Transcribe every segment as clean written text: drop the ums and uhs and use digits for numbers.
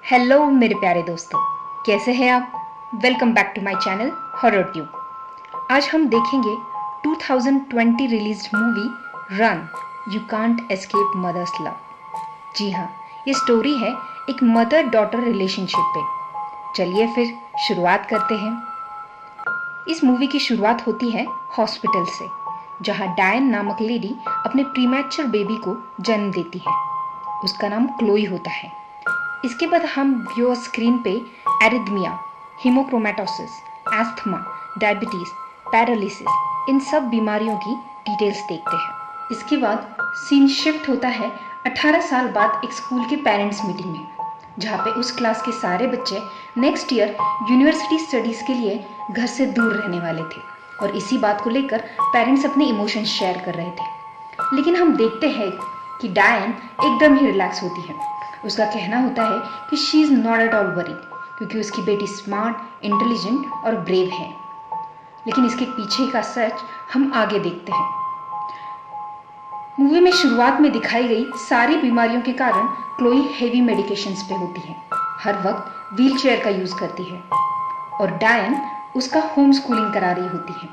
Hello मेरे प्यारे दोस्तों, कैसे हैं आप? Welcome back to my channel Horror Tube. आज हम देखेंगे 2020 released movie Run You Can't Escape Mother's Love. जी हाँ, ये स्टोरी है एक मदर डॉटर रिलेशनशिप पे। चलिए फिर शुरुआत करते हैं। इस मूवी की शुरुआत होती है हॉस्पिटल से, जहाँ डायन नामक लेडी अपने प्रीमैच्योर बेबी को जन्म देती है। उसका नाम क्लोई होता है। इसके बाद हम व्यूअर स्क्रीन पे arrhythmia, haemochromatosis, asthma, diabetes, paralysis इन सब बीमारियों की डिटेल्स देखते हैं। इसके बाद सीन शिफ्ट होता है 18 साल बाद एक स्कूल के पेरेंट्स मीटिंग में, जहाँ पे उस क्लास के सारे बच्चे नेक्स्ट ईयर यूनिवर्सिटी स्टडीज़ के लिए घर से दूर रहने वाले थे और इसी बात को लेकर पेरेंट्स अपने इमोशंस शेयर कर रहे थे। लेकिन हम देखते हैं कि डायन एकदम ही रिलैक्स होती है। उसका कहना होता है कि she is not at all worried, क्योंकि उसकी बेटी स्मार्ट, इंटेलिजेंट और ब्रेव है। लेकिन इसके पीछे का सच हम आगे देखते हैं। मूवी में शुरुआत में दिखाई गई सारी बीमारियों के कारण क्लोई हेवी मेडिकेशंस पे होती है, हर वक्त व्हीलचेयर का यूज़ करती है और डायन उसका होम स्कूलिंग करा रही होती है।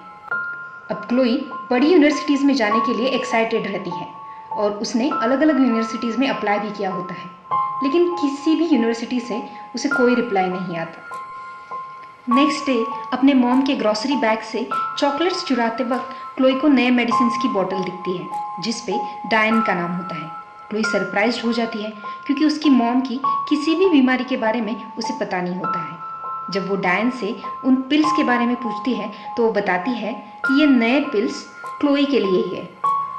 अब क्लोई बड़ी यूनिवर्सिटीज़ में जाने के लिए एक्साइटेड रहती है और उसने अलग अलग यूनिवर्सिटीज़ में अप्लाई भी किया होता है, लेकिन किसी भी यूनिवर्सिटी से उसे कोई रिप्लाई नहीं आता। नेक्स्ट डे अपने मॉम के ग्रॉसरी बैग से चॉकलेट्स चुराते वक्त क्लोई को नए मेडिसिन की बोतल दिखती है, जिस पे डायन का नाम होता है। क्लोई सरप्राइज हो जाती है क्योंकि उसकी मॉम की किसी भी बीमारी के बारे में उसे पता नहीं होता है। जब वो डायन से उन पिल्स के बारे में पूछती है तो वो बताती है कि ये नए पिल्स क्लोई के लिए ही है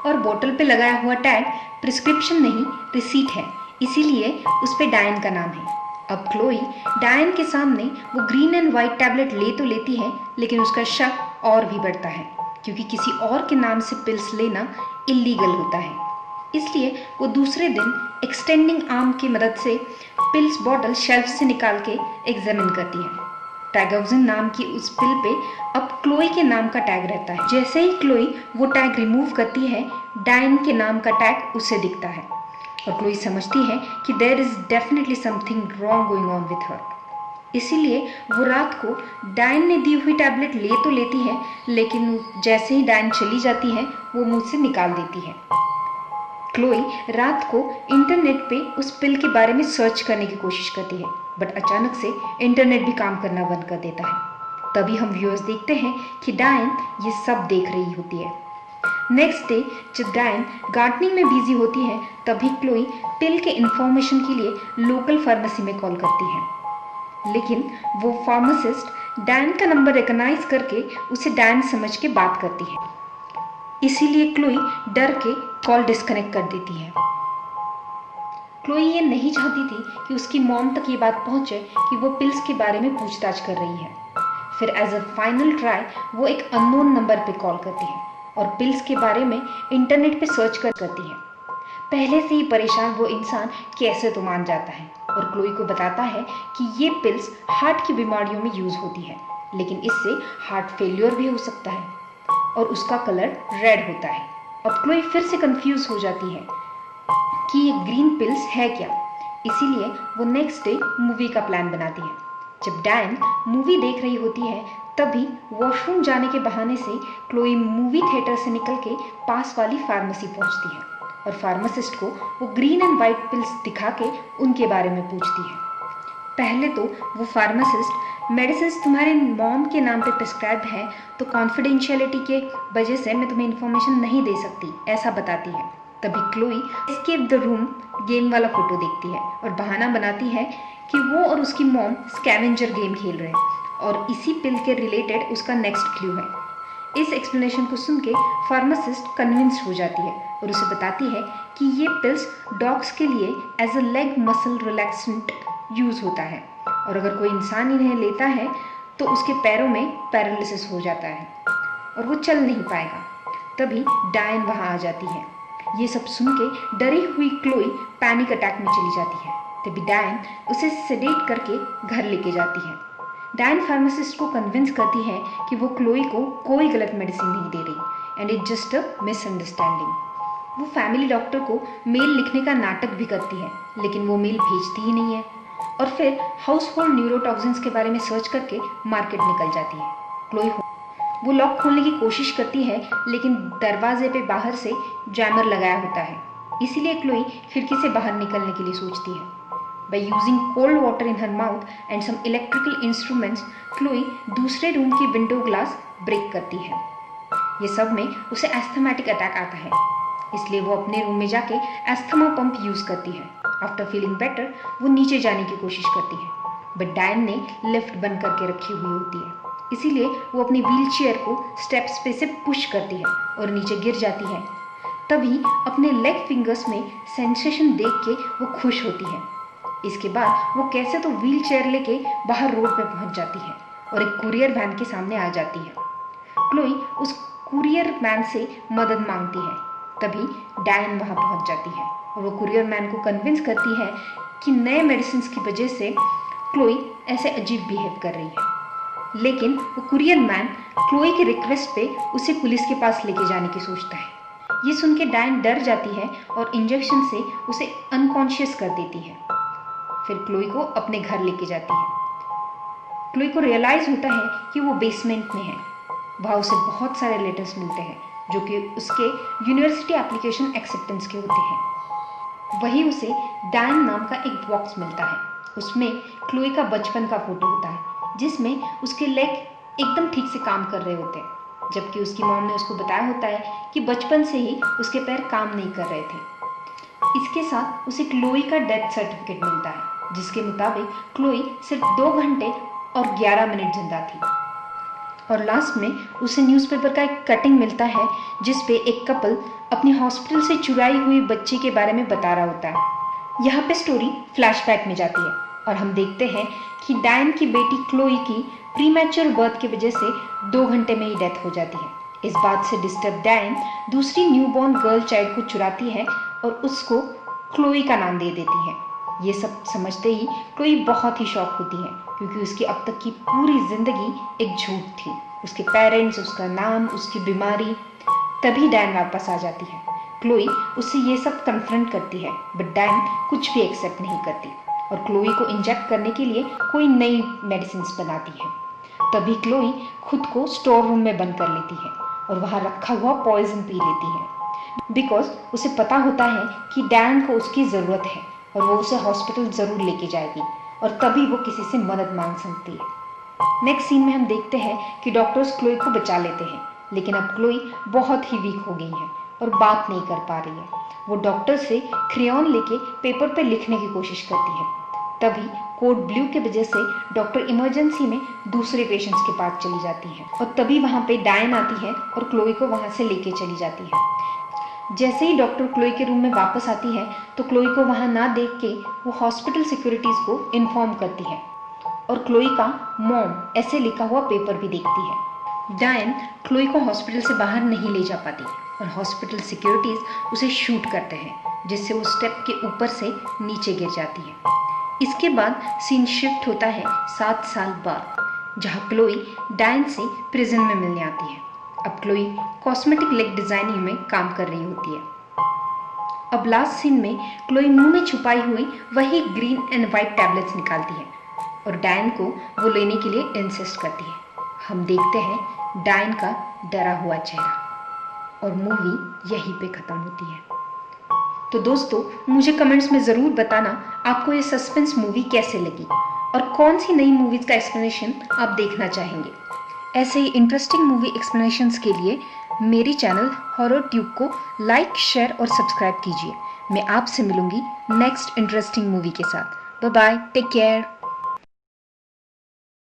और बोतल पे लगाया हुआ टैग प्रिस्क्रिप्शन नहीं रिसीट है, इसीलिए उस पे डायन का नाम है। अब क्लोई डायन के सामने वो ग्रीन एंड वाइट टैबलेट ले तो लेती है, लेकिन उसका शक और भी बढ़ता है क्योंकि किसी और के नाम से पिल्स लेना इलीगल होता है। इसलिए वो दूसरे दिन एक्सटेंडिंग आर्म की मदद से पिल्स बॉटल शेल्फ से निकाल के एग्जामिन करती है। टैगोजिन नाम की उस पिल पे अब क्लोई के नाम का टैग रहता है। जैसे ही क्लोई वो टैग रिमूव करती है, डायन के नाम का टैग उसे दिखता है और क्लोई समझती है कि there is definitely something wrong going on with her. इसीलिए वो रात को डायन ने दी हुई टैबलेट ले तो लेती है, लेकिन जैसे ही डायन चली जाती है वो मुंह से निकाल देती है। क्लोई रात को इंटरनेट पे उस पिल के बारे में सर्च करने की कोशिश करती है, बट अचानक से इंटरनेट भी काम करना बंद कर देता है। तभी हम व्यूअर्स देखते हैं कि डायन ये सब देख रही होती है। नेक्स्ट डे जब डायन गार्डनिंग में बिजी होती है, तभी क्लोई पिल के इंफॉर्मेशन के लिए लोकल फार्मेसी में कॉल करती है, लेकिन वो फार्मासिस्ट डायन का नंबर रिकॉग्नाइज करके उसे डायन समझ के बात करती है। इसीलिए क्लोई डर के कॉल डिस्कनेक्ट कर देती है। क्लोई ये नहीं चाहती थी कि उसकी मॉम तक ये बात पहुंचे कि वो पिल्स के बारे में पूछताछ कर रही है। फिर एज अ फाइनल ट्राई वो एक अननोन नंबर पे कॉल करती है और पिल्स के बारे में इंटरनेट पे सर्च करती है। पहले से ही परेशान वो इंसान कैसे तो मान जाता है और क्लोई को बताता है कि ये पिल्स हार्ट की बीमारियों में यूज़ होती है, लेकिन इससे हार्ट फेल्योर भी हो सकता है और उसका कलर रेड होता है। अब क्लोई फिर से कंफ्यूज हो जाती है कि ये ग्रीन पिल्स है क्या, इसीलिए वो नेक्स्ट डे मूवी का प्लान बनाती है। जब डायन मूवी देख रही होती है, तभी वॉशरूम जाने के बहाने से क्लोई मूवी थिएटर से निकल के पास वाली फार्मेसी पहुंचती है और फार्मासिस्ट को वो ग्रीन एंड वाइट पिल्स दिखा के उनके बारे में पूछती है। पहले तो वो फार्मासिस्ट मेडिसिन तुम्हारे मॉम के नाम पे प्रिस्क्राइब है, तो कॉन्फिडेंशियलिटी के वजह से मैं तुम्हें इन्फॉर्मेशन नहीं दे सकती, ऐसा बताती है। तभी Chloe escape the room game वाला फोटो देखती है और बहाना बनाती है कि वो और उसकी मॉम स्कैवेंजर गेम खेल रहे हैं और इसी पिल के रिलेटेड उसका नेक्स्ट क्लू है। इस एक्सप्लेनेशन को सुन के फार्मासिस्ट कन्विंस्ड हो जाती है और उसे बताती है कि ये पिल्स डॉग्स के लिए as a leg muscle relaxant use होता है और अगर कोई इंसान इन्हें लेता है तो उसके पैरों में पैरालिसिस हो जाता है और वो चल नहीं पाएगा। तभी डायन वहाँ आ जाती है। ये सब सुन के डरी हुई क्लोई पैनिक अटैक में चली जाती है। तभी डायन उसे सेडेट करके घर लेके जाती है। डायन फार्मासिस्ट को कन्विंस करती है कि वो क्लोई को कोई गलत मेडिसिन नहीं दे रही and it just a misunderstanding. वो फैमिली डॉक्टर को मेल लिखने का नाटक भी करती है, लेकिन वो मेल भेजती ही नहीं है और फिर हाउस होल्ड न्यूरोटॉक्सिन्स के बारे में सर्च करके मार्केट निकल जाती है। क्लोई वो लॉक खोलने की कोशिश करती है, लेकिन दरवाजे पे बाहर से जैमर लगाया होता है, इसीलिए क्लोई खिड़की से बाहर निकलने के लिए सोचती है। By using cold water in her mouth and some electrical instruments, Chloe दूसरे रूम की विंडो ग्लास ब्रेक करती है। ये सब में उसे एस्थमेटिक अटैक आता है, इसलिए वो अपने रूम में जाके एस्थमा पंप यूज करती है। आफ्टर फीलिंग बेटर वो नीचे जाने की कोशिश करती है, बट डायन ने लिफ्ट बंद करके रखी हुई होती है, इसीलिए वो अपनी व्हील चेयर को स्टेप्स पे से पुश करती है और नीचे गिर जाती है। तभी अपने लेग फिंगर्स में सेंसेशन देख के वो खुश होती है। इसके बाद वो कैसे तो व्हील चेयर लेके बाहर रोड पे पहुंच जाती है और एक कुरियर वैन के सामने आ जाती है। क्लोई उस कुरियर मैन से मदद मांगती है, तभी डायन वहां पहुंच जाती है और वो कुरियर मैन को कन्विंस करती है कि नए मेडिसिन की वजह से क्लोई ऐसे अजीब बिहेव कर रही है। लेकिन वो कुरियर मैन क्लोई के रिक्वेस्ट पे उसे पुलिस के पास लेके जाने की सोचता है। ये सुन के डायन डर जाती है और इंजेक्शन से उसे अनकॉन्शियस कर देती है। फिर क्लोई को अपने घर लेके जाती है। क्लोई को रियलाइज होता है कि वो बेसमेंट में है। वहाँ उसे बहुत सारे लेटर्स मिलते हैं जो कि उसके यूनिवर्सिटी एप्लीकेशन एक्सेप्टेंस के होते हैं। वही उसे डायन नाम का एक बॉक्स मिलता है। उसमें क्लोई का बचपन का फोटो होता है, जिसमें उसके लेग एकदम ठीक से काम कर रहे होते हैं, जबकि उसकी मॉम ने उसको बताया होता है कि बचपन से ही उसके पैर काम नहीं कर रहे थे। इसके साथ उसे क्लोई का डेथ सर्टिफिकेट मिलता है, जिसके मुताबिक क्लोई सिर्फ 2 घंटे और 11 मिनट जिंदा थी। और लास्ट में उसे न्यूज़पेपर का एक कटिंग मिलता है, जिस पे एक कपल अपनी हॉस्पिटल से चुराई हुई बच्ची के बारे में बता रहा होता है। यहाँ पे स्टोरी फ्लैशबैक में जाती है और हम देखते हैं कि डायन की बेटी क्लोई की प्रीमैच्योर बर्थ की वजह से 2 घंटे में ही डेथ हो जाती है। इस बात से डिस्टर्ब डायन दूसरी न्यूबॉर्न गर्ल चाइल्ड को चुराती है और उसको क्लोई का नाम दे देती है। ये सब समझते ही क्लोई बहुत ही शॉक होती है, क्योंकि उसकी अब तक की पूरी जिंदगी एक झूठ थी। उसके पेरेंट्स, उसका नाम, उसकी बीमारी। तभी डायन वापस आ जाती है। क्लोई उससे ये सब कन्फ्रंट करती है, बट डायन कुछ भी एक्सेप्ट नहीं करती और क्लोई को इंजेक्ट करने के लिए कोई नई मेडिसिन बनाती है। तभी क्लोई खुद को स्टोर रूम में बंद कर लेती है और वहाँ रखा हुआ पॉइजन पी लेती है, बिकॉज उसे पता होता है कि डायन को उसकी ज़रूरत है और वो उसे हॉस्पिटल ज़रूर लेके जाएगी और तभी वो किसी से मदद मांग सकती है। नेक्स्ट सीन में हम देखते हैं कि डॉक्टर्स क्लोई को बचा लेते हैं, लेकिन अब क्लोई बहुत ही वीक हो गई है और बात नहीं कर पा रही है। वो डॉक्टर से क्रेयॉन लेके पेपर पे लिखने की कोशिश करती है। तभी कोड ब्लू के वजह से डॉक्टर इमरजेंसी में दूसरे पेशेंट्स के पास चली जाती है और तभी वहाँ पे डायन आती है और क्लोई को वहाँ से लेके चली जाती है। जैसे ही डॉक्टर क्लोई के रूम में वापस आती है तो क्लोई को वहाँ ना देख के वो हॉस्पिटल सिक्योरिटीज़ को इन्फॉर्म करती है और क्लोई का मॉम ऐसे लिखा हुआ पेपर भी देखती है। डायन क्लोई को हॉस्पिटल से बाहर नहीं ले जा पाती और हॉस्पिटल सिक्योरिटीज़ उसे शूट करते हैं, जिससे वो स्टेप के ऊपर से नीचे गिर जाती है। इसके बाद सीन शिफ्ट होता है 7 साल बाद, जहाँ क्लोई डायन से प्रिजन में मिलने आती है। अब क्लोई कॉस्मेटिक लेग डिजाइनिंग में काम कर रही होती है। अब लास्ट सीन में क्लोई मुंह में छुपाई हुई वही ग्रीन एंड व्हाइट टैबलेट्स निकालती है और डायन को वो लेने के लिए इंसिस्ट करती है। हम देखते हैं डायन का डरा हुआ चेहरा और मूवी यहीं पे खत्म होती है। तो दोस्तों, मुझे कमेंट्स में ज़रूर बताना आपको ये सस्पेंस मूवी कैसे लगी और कौन सी नई मूवीज़ का एक्सप्लेनेशन आप देखना चाहेंगे। ऐसे ही इंटरेस्टिंग मूवी एक्सप्लेनेशंस के लिए मेरी चैनल हॉरर ट्यूब को लाइक, शेयर और सब्सक्राइब कीजिए। मैं आपसे मिलूंगी नेक्स्ट इंटरेस्टिंग मूवी के साथ। Bye bye, take care.